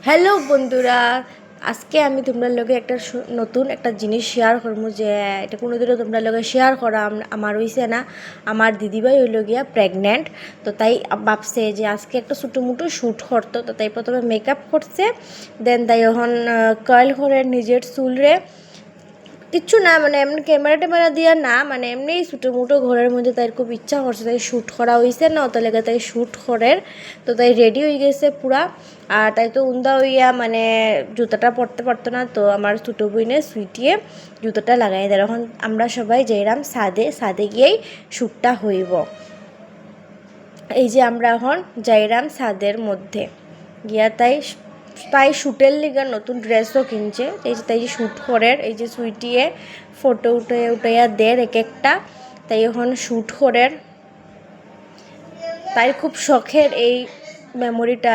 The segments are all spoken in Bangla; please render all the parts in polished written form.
হ্যালো বন্ধুরা, আজকে আমি তোমরা লগে একটা নতুন একটা জিনিস শেয়ার করবো যে এটা কোনোদিনও তোমরা লগে শেয়ার করা আমার হইছে না। আমার দিদিভাই হইল গিয়া প্রেগনেন্ট, তো তাই ভাবছে যে আজকে একটা ছোটো মোটো শ্যুট করতো। তো তাই প্রথমে মেকআপ করছে, দেন তাই এখন কার্ল করে নিজের চুলরে কিচ্ছু না, মানে এমনি ক্যামেরা ট্যামেরা দিয়া না, মানে এমনি ছোটো মোটো ঘরের মধ্যে তাই খুব ইচ্ছা করছে, তাই শ্যুট করা হয়েছে না, ওটা লেগে তাই শ্যুট করের। তো তাই রেডি হয়ে গেছে পুরা। আর তাই তো উন্দা হইয়া মানে জুতাটা পরতে পারতো না, তো আমার ছোটো বইনে সুইটিয়ে জুতোটা লাগাই দেয়। এখন আমরা সবাই যাইরাম সাদে গিয়েই শ্যুটটা হইব। এই যে আমরা এখন যাইরাম ছাদের মধ্যে গিয়া তাই শ্যুটের লিগা নতুন ড্রেসও কিনছে। এই যে তাই যে শ্যুট করের, এই যে সুইটিয়ে ফটো উঠাইয়া দের এক একটা, তাই এখন শ্যুট করের। তাই খুব শখের এই মেমোরিটা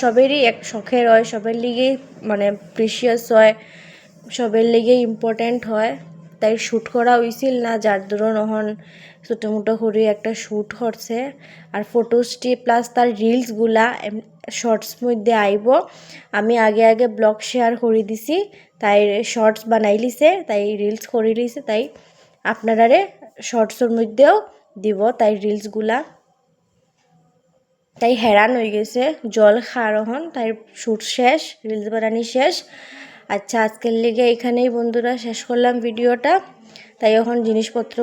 সবেরই এক শখের হয়, সবের লিগেই মানে প্রিশিয়াস হয়, সবের লিগেই ইম্পর্ট্যান্ট হয়। তাই শ্যুট করা হয়েছিল না, যার দরুন এখন ছোটো মোটো করে একটা শ্যুট করছে। আর ফটোসটি প্লাস তার রিলসগুলা শর্টস মধ্যে আইব। আমি আগে ব্লগ শেয়ার করে দিছি, তাই শর্টস বানাই লিছে, তাই রিলস করে লিছে, তাই আপনারারে শর্টসের মধ্যেও দিব তাই রিলসগুলা। তাই হেরান হয়ে গেছে, জল খাওয়ার হন, তাই শ্যুট শেষ, রিলস বানানি শেষ। আচ্ছা, আজকের লেগে এখানেই বন্ধুরা শেষ করলাম ভিডিওটা। তাই এখন জিনিসপত্র